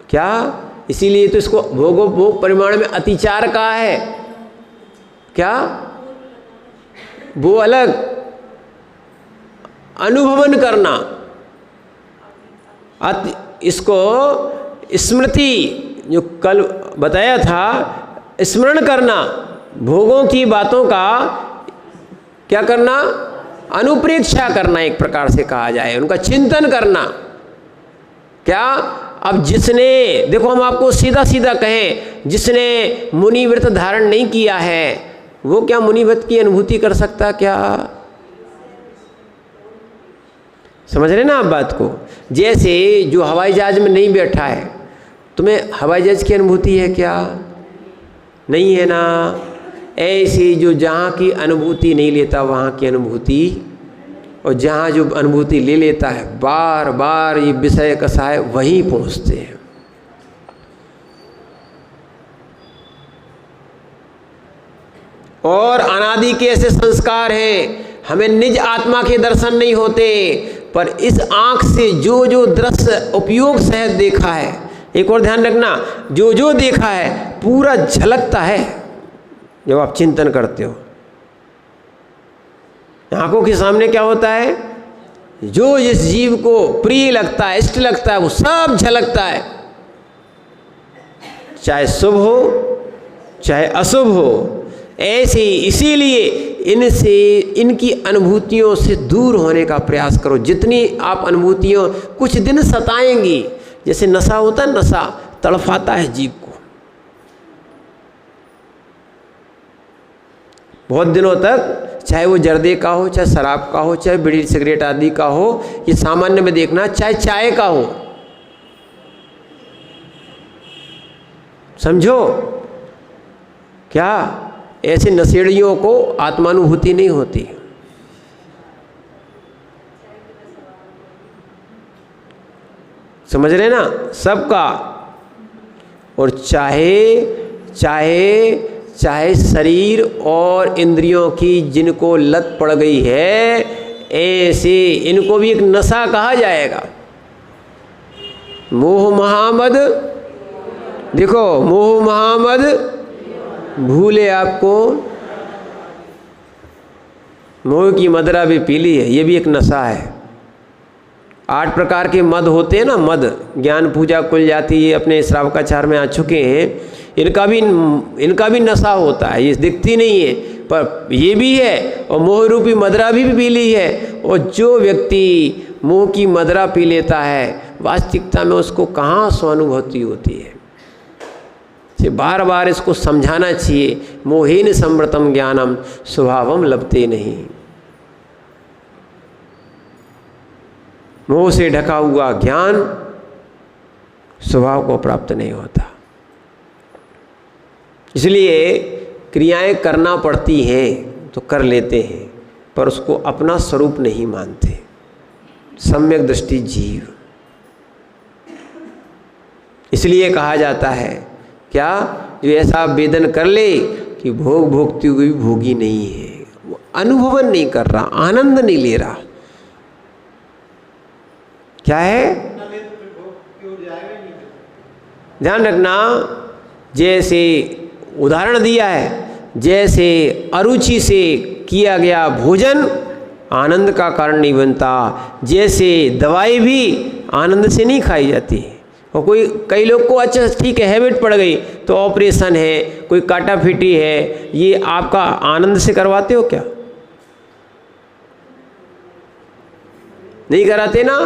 क्या, इसीलिए तो इसको भोग परिमाण में अतिचार कहा है। क्या, वो अलग अनुभवन करना, इसको स्मृति जो कल बताया था, स्मरण करना, भोगों की बातों का क्या करना, अनुप्रेक्षा करना एक प्रकार से कहा जाए, उनका चिंतन करना। क्या, अब जिसने, देखो हम आपको सीधा सीधा कहें, जिसने मुनि व्रत धारण नहीं किया है वो क्या मुनि व्रत की अनुभूति कर सकता? क्या समझ रहे ना आप बात को? जैसे जो हवाई जहाज में नहीं बैठा है, तुम्हें हवाई जहाज की अनुभूति है क्या? नहीं है ना। ऐसे जो जहाँ की अनुभूति नहीं लेता वहाँ की अनुभूति, और जहाँ जो अनुभूति ले लेता है बार बार ये विषय कसाय वहीं पहुँचते हैं। और अनादि के ऐसे संस्कार हैं, हमें निज आत्मा के दर्शन नहीं होते, पर इस आँख से जो जो दृश्य उपयोग सहित देखा है, एक और ध्यान रखना, जो जो देखा है पूरा झलकता है जब आप चिंतन करते हो। आंखों के सामने क्या होता है, जो जिस जीव को प्रिय लगता है, इष्ट लगता है, वो सब झलकता है, चाहे शुभ हो चाहे अशुभ हो। ऐसे इसीलिए इनसे, इनकी अनुभूतियों से दूर होने का प्रयास करो। जितनी आप अनुभूतियों कुछ दिन सताएंगी, जैसे नशा होता है, नशा तड़फाता है जीव को बहुत दिनों तक, चाहे वो जर्दे का हो, चाहे शराब का हो, चाहे बीड़ी सिगरेट आदि का हो, ये सामान्य में देखना, चाहे चाय का हो, समझो। क्या, ऐसे नशेड़ियों को आत्मानुभूति नहीं होती। समझ रहे ना सबका। और चाहे शरीर और इंद्रियों की जिनको लत पड़ गई है, ऐसे इनको भी एक नशा कहा जाएगा। मोह महामद, देखो मोह महामद भूले आपको, मोह की मदिरा भी पी ली है, ये भी एक नशा है। 8 प्रकार के मद होते हैं ना, मद, ज्ञान पूजा कुल जाति, ये अपने श्रावकाचार में आ चुके हैं। इनका भी नशा होता है, ये दिखती नहीं है पर ये भी है। और मोह रूपी मदिरा भी पी ली है। और जो व्यक्ति मोह की मदिरा पी लेता है, वास्तविकता में उसको कहाँ स्वानुभूति होती है। बार बार इसको समझाना चाहिए। मोहेन समृतम ज्ञानम स्वभावम लभते नहीं। मोह से ढका हुआ ज्ञान स्वभाव को प्राप्त नहीं होता। इसलिए क्रियाएं करना पड़ती हैं तो कर लेते हैं, पर उसको अपना स्वरूप नहीं मानते। सम्यक दृष्टि जीव, इसलिए कहा जाता है क्या, जो ऐसा वेदन कर ले कि भोग भोगती हुई भोगी नहीं है, वो अनुभवन नहीं कर रहा, आनंद नहीं ले रहा। क्या है, ध्यान रखना। जैसे उदाहरण दिया है, जैसे अरुचि से किया गया भोजन आनंद का कारण नहीं बनता, जैसे दवाई भी आनंद से नहीं खाई जाती। और कई लोग को अच्छा ठीक है हैबिट पड़ गई तो ऑपरेशन है, कोई काटा फीटी है, ये आपका आनंद से करवाते हो क्या? नहीं कराते ना।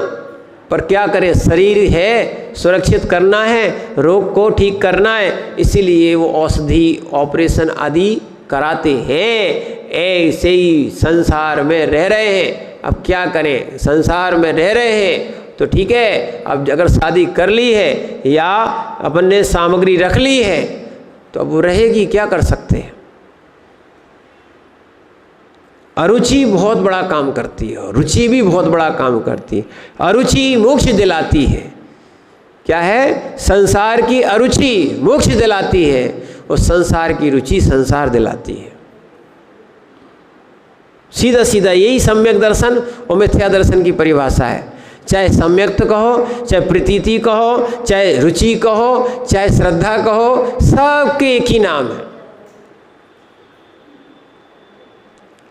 पर क्या करें, शरीर है, सुरक्षित करना है, रोग को ठीक करना है, इसीलिए वो औषधि ऑपरेशन आदि कराते हैं। ऐसे ही संसार में रह रहे हैं। अब क्या करें, संसार में रह रहे हैं तो ठीक है, अब अगर शादी कर ली है या अपन ने सामग्री रख ली है तो अब वो रहेगी, क्या कर सकते हैं। अरुचि बहुत बड़ा काम करती है, रुचि भी बहुत बड़ा काम करती है। अरुचि मोक्ष दिलाती है। क्या है? संसार की अरुचि मोक्ष दिलाती है और संसार की रुचि संसार दिलाती है। सीधा सीधा यही सम्यक दर्शन और मिथ्या दर्शन की परिभाषा है। चाहे सम्यक्त कहो, चाहे प्रतीति कहो, चाहे रुचि कहो, चाहे श्रद्धा कहो, सबके एक ही नाम है।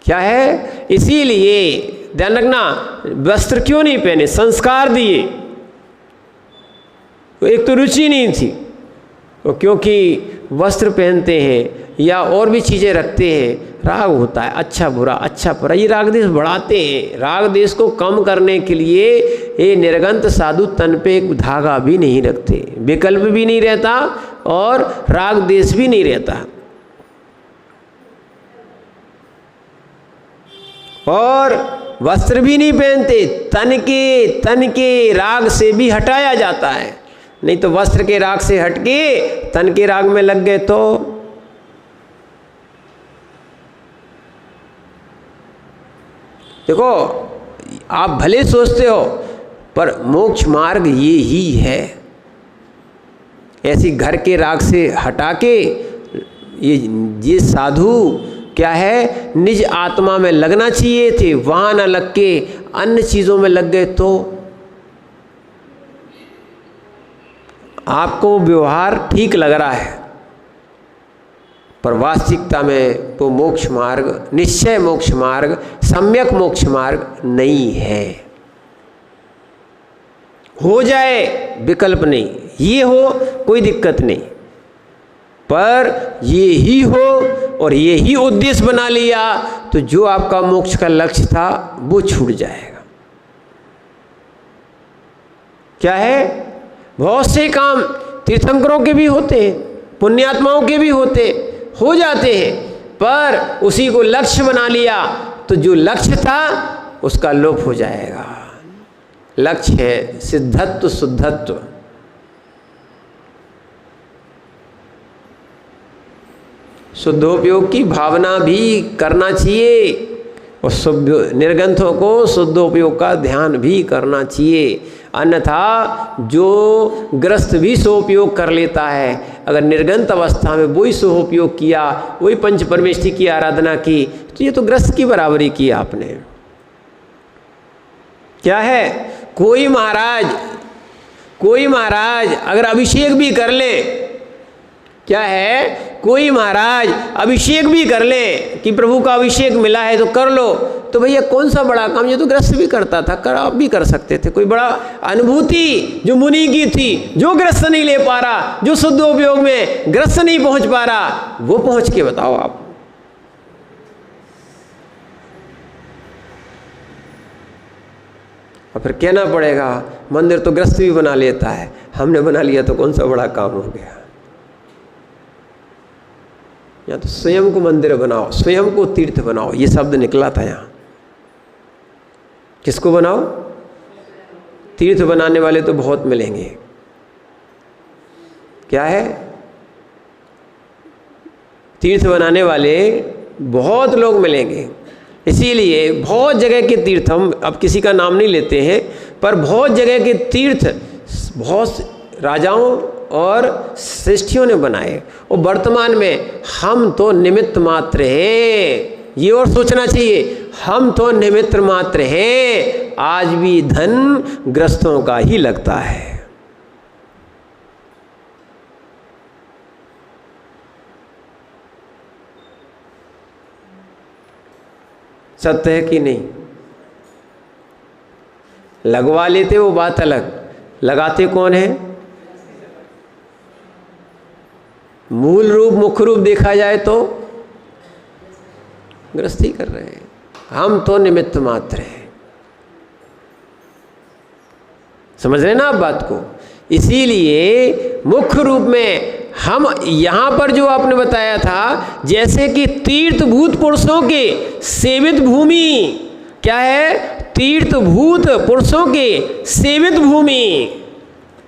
क्या है? इसीलिए ध्यान रखना, वस्त्र क्यों नहीं पहने? संस्कार दिए। तो एक तो रुचि नहीं थी, तो क्योंकि वस्त्र पहनते हैं या और भी चीज़ें रखते हैं, राग होता है, अच्छा बुरा अच्छा बुरा, ये राग देश बढ़ाते हैं। राग देश को कम करने के लिए ये निर्गंत साधु तन पे एक धागा भी नहीं रखते, विकल्प भी नहीं रहता और राग देश भी नहीं रहता। और वस्त्र भी नहीं पहनते, तन के राग से भी हटाया जाता है। नहीं तो वस्त्र के राग से हटके तन के राग में लग गए तो देखो, आप भले सोचते हो पर मोक्ष मार्ग ये ही है। ऐसी घर के राग से हटा के ये साधु क्या है, निज आत्मा में लगना चाहिए थे, वहाँ न लग के अन्य चीज़ों में लग गए तो आपको व्यवहार ठीक लग रहा है पर वास्तविकता में वो मोक्ष मार्ग, निश्चय मोक्ष मार्ग, सम्यक मोक्ष मार्ग नहीं है। हो जाए विकल्प नहीं, ये हो कोई दिक्कत नहीं, पर ये ही हो और ये ही उद्देश्य बना लिया तो जो आपका मोक्ष का लक्ष्य था वो छूट जाएगा। क्या है? बहुत से काम तीर्थंकरों के भी होते हैं, पुण्यात्माओं के भी हो जाते हैं, पर उसी को लक्ष्य बना लिया तो जो लक्ष्य था उसका लोप हो जाएगा। लक्ष्य है सिद्धत्व शुद्धत्व। शुद्धोपयोग की भावना भी करना चाहिए और निर्गंथों को शुद्धोपयोग का ध्यान भी करना चाहिए। अन्यथा जो ग्रस्त भी सोपयोग कर लेता है, अगर निर्गंत अवस्था में वही सोपयोग किया, वही पंच परमेष्ठी की आराधना की, तो ये तो ग्रस्त की बराबरी की आपने। क्या है? कोई महाराज अगर अभिषेक भी कर ले, क्या है, कोई महाराज अभिषेक भी कर ले कि प्रभु का अभिषेक मिला है तो कर लो, तो भैया कौन सा बड़ा काम, ये तो ग्रस्त भी करता था, कर आप भी कर सकते थे। कोई बड़ा अनुभूति जो मुनि की थी, जो ग्रस्त नहीं ले पा रहा, जो शुद्ध उपयोग में ग्रस्त नहीं पहुंच पा रहा, वो पहुंच के बताओ आप। और फिर कहना पड़ेगा मंदिर तो ग्रस्त भी बना लेता है, हमने बना लिया तो कौन सा बड़ा काम हो गया। या तो स्वयं को मंदिर बनाओ, स्वयं को तीर्थ बनाओ, ये शब्द निकला था यहाँ। किसको बनाओ? तीर्थ बनाने वाले तो बहुत मिलेंगे। क्या है? तीर्थ बनाने वाले बहुत लोग मिलेंगे। इसीलिए बहुत जगह के तीर्थ, हम अब किसी का नाम नहीं लेते हैं, पर बहुत जगह के तीर्थ बहुत राजाओं और श्रेष्ठियों ने बनाए और वर्तमान में हम तो निमित्त मात्र हैं। ये और सोचना चाहिए, हम तो निमित्त मात्र हैं। आज भी धन ग्रस्तों का ही लगता है। सत्य है कि नहीं? लगवा लेते वो बात अलग, लगाते कौन है? मूल रूप मुख्य रूप देखा जाए तो गृहस्थी कर रहे हैं, हम तो निमित्त मात्र हैं। समझ रहे ना आप बात को? इसीलिए मुख्य रूप में हम यहाँ पर जो आपने बताया था, जैसे कि तीर्थभूत पुरुषों के सेवित भूमि, क्या है? तीर्थभूत पुरुषों के सेवित भूमि।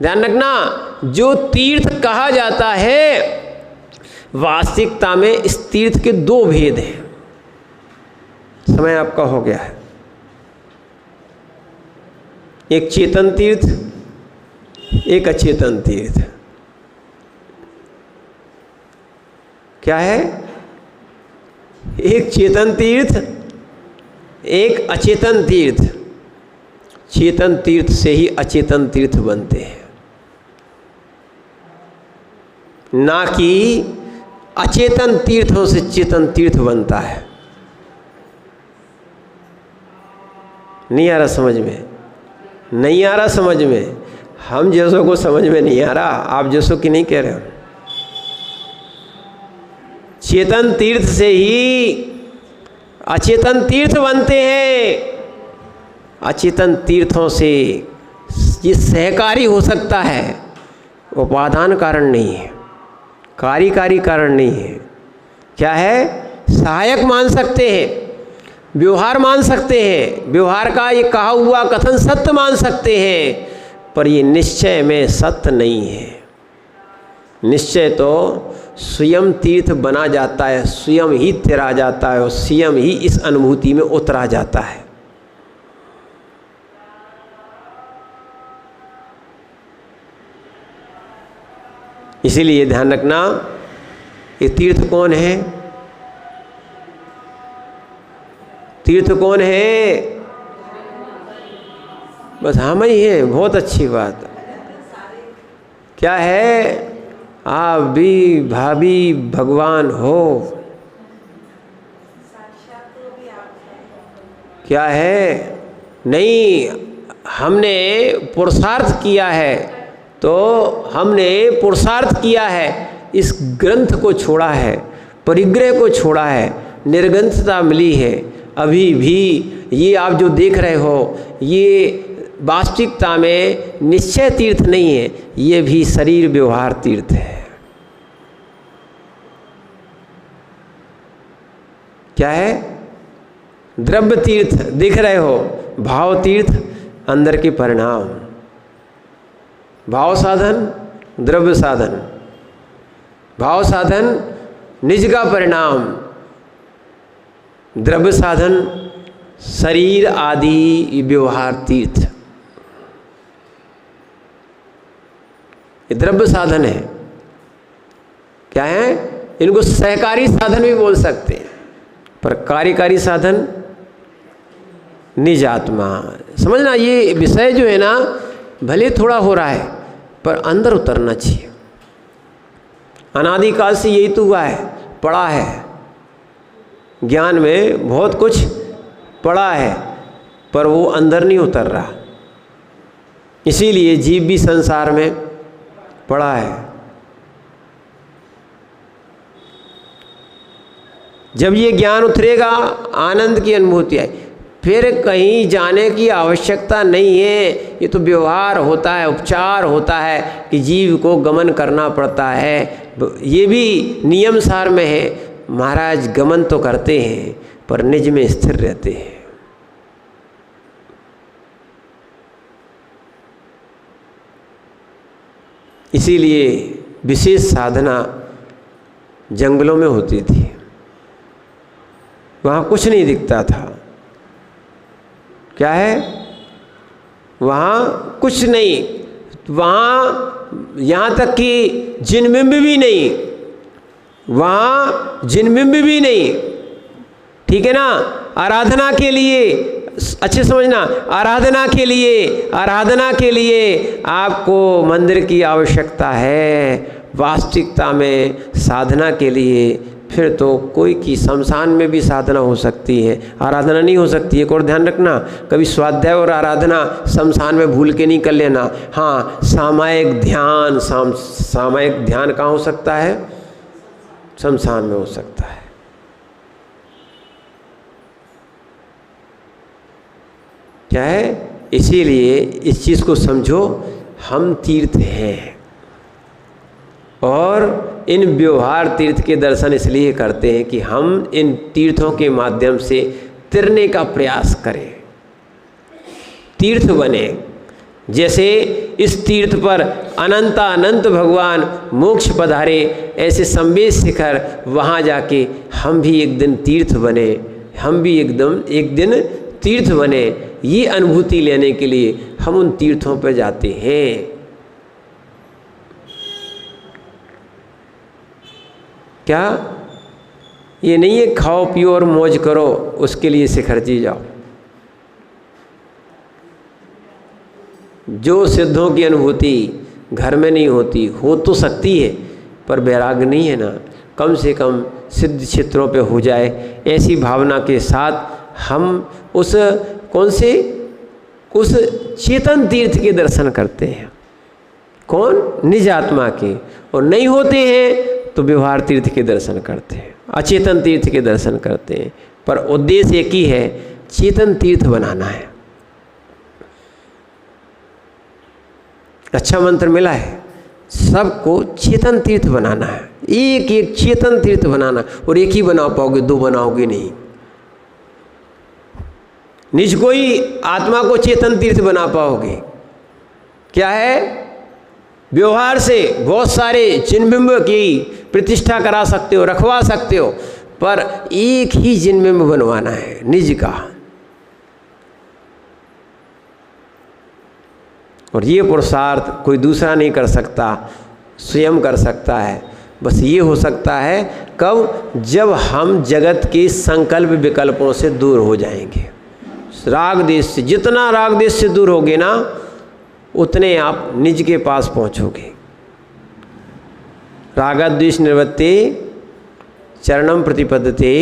ध्यान रखना, जो तीर्थ कहा जाता है, वास्तविकता में इस तीर्थ के दो भेद हैं। समय आपका हो गया है। एक चेतन तीर्थ, एक अचेतन तीर्थ। क्या है? एक चेतन तीर्थ, एक अचेतन तीर्थ। चेतन तीर्थ से ही अचेतन तीर्थ बनते हैं, ना कि अचेतन तीर्थों से चेतन तीर्थ बनता है। नहीं आ रहा समझ में? नहीं आ रहा समझ में? हम जैसों को समझ में नहीं आ रहा, आप जैसों की नहीं कह रहे हो। चेतन तीर्थ से ही अचेतन तीर्थ बनते हैं। अचेतन तीर्थों से ये सहकारी हो सकता है, उपादान कारण नहीं है, कार्यकारी कारण नहीं है। क्या है? सहायक मान सकते हैं, व्यवहार मान सकते हैं, व्यवहार का ये कहा हुआ कथन सत्य मान सकते हैं, पर ये निश्चय में सत्य नहीं है। निश्चय तो स्वयं तीर्थ बना जाता है, स्वयं ही तिरा जाता है और स्वयं ही इस अनुभूति में उतरा जाता है। इसीलिए ध्यान रखना, ये तीर्थ कौन है? तीर्थ कौन है? बस हम ही हैं। बहुत अच्छी बात। क्या है? आप भी भाभी भगवान हो। क्या है? नहीं, हमने पुरुषार्थ किया है, तो हमने पुरुषार्थ किया है, इस ग्रंथ को छोड़ा है, परिग्रह को छोड़ा है, निर्ग्रंथता मिली है। अभी भी ये आप जो देख रहे हो, ये वास्तविकता में निश्चय तीर्थ नहीं है, ये भी शरीर व्यवहार तीर्थ है। क्या है? द्रव्य तीर्थ दिख रहे हो, भाव तीर्थ अंदर के परिणाम। भाव साधन, द्रव्य साधन। भाव साधन निज का परिणाम, द्रव्य साधन शरीर आदि व्यवहार तीर्थ। ये द्रव्य साधन है। क्या है? इनको सहकारी साधन भी बोल सकते हैं, पर कार्यकारी साधन निज आत्मा। समझना, ये विषय जो है ना, भले थोड़ा हो रहा है, पर अंदर उतरना चाहिए। अनादिकाल से यही तो हुआ है, पढ़ा है, ज्ञान में बहुत कुछ पढ़ा है, पर वो अंदर नहीं उतर रहा। इसीलिए जीव भी संसार में पड़ा है। जब ये ज्ञान उतरेगा, आनंद की अनुभूति आई, फिर कहीं जाने की आवश्यकता नहीं है। ये तो व्यवहार होता है, उपचार होता है कि जीव को गमन करना पड़ता है। ये भी नियम सार में है। महाराज गमन तो करते हैं, पर निज में स्थिर रहते हैं। इसीलिए विशेष साधना जंगलों में होती थी, वहाँ कुछ नहीं दिखता था। क्या है? वहाँ कुछ नहीं, वहाँ यहाँ तक कि जिनबिंब भी नहीं, वहाँ जिनबिंब भी नहीं। ठीक है ना? आराधना के लिए, अच्छे समझना, आराधना के लिए आपको मंदिर की आवश्यकता है। वास्तविकता में साधना के लिए फिर तो कोई की शमशान में भी साधना हो सकती है, आराधना नहीं हो सकती है। एक और ध्यान रखना, कभी स्वाध्याय और आराधना शमशान में भूल के नहीं कर लेना। हाँ, सामायिक ध्यान, सामायिक ध्यान कहाँ हो सकता है? शमशान में हो सकता है। क्या है? इसीलिए इस चीज़ को समझो हम तीर्थ हैं। और इन व्यवहार तीर्थ के दर्शन इसलिए करते हैं कि हम इन तीर्थों के माध्यम से तिरने का प्रयास करें, तीर्थ बने। जैसे इस तीर्थ पर अनंत भगवान मोक्ष पधारे, ऐसे संवेद शिखर वहाँ जाके हम भी एक दिन तीर्थ बने, हम भी एक दिन तीर्थ बने। ये अनुभूति लेने के लिए हम उन तीर्थों पर जाते हैं। क्या ये नहीं है खाओ पियो और मौज करो उसके लिए शिखर जी जाओ। जो सिद्धों की अनुभूति घर में नहीं होती, हो तो सकती है पर वैराग्य नहीं है ना, कम से कम सिद्ध क्षेत्रों पे हो जाए, ऐसी भावना के साथ हम उस चेतन तीर्थ के दर्शन करते हैं। कौन? निज आत्मा के। और नहीं होते हैं तो व्यवहार तीर्थ के दर्शन करते हैं, अचेतन तीर्थ के दर्शन करते हैं। पर उद्देश्य एक ही है, चेतन तीर्थ बनाना है। अच्छा मंत्र मिला है, सबको चेतन तीर्थ बनाना है, एक एक चेतन तीर्थ बनाना। और एक ही बना पाओगे, दो बनाओगे नहीं। निज को ही, आत्मा को चेतन तीर्थ बना पाओगे। क्या है? व्यवहार से बहुत सारे जिनबिंब की प्रतिष्ठा करा सकते हो, रखवा सकते हो, पर एक ही जिनबिंब बनवाना है, निज का। और ये पुरुषार्थ कोई दूसरा नहीं कर सकता, स्वयं कर सकता है। बस ये हो सकता है कब? जब हम जगत के संकल्प विकल्पों से दूर हो जाएंगे। राग देश से, जितना राग देश से दूर होगे ना, उतने आप निज के पास पहुंचोगे। रागद्वेष निवृत्ते चरणम प्रतिपद्यते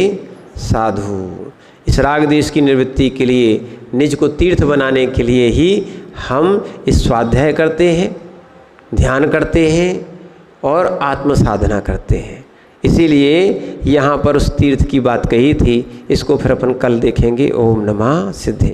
साधु। इस राग देश की निवृत्ति के लिए, निज को तीर्थ बनाने के लिए ही हम इस स्वाध्याय करते हैं, ध्यान करते हैं और आत्म साधना करते हैं। इसीलिए यहाँ पर उस तीर्थ की बात कही थी, इसको फिर अपन कल देखेंगे। ओम नमः सिद्धे।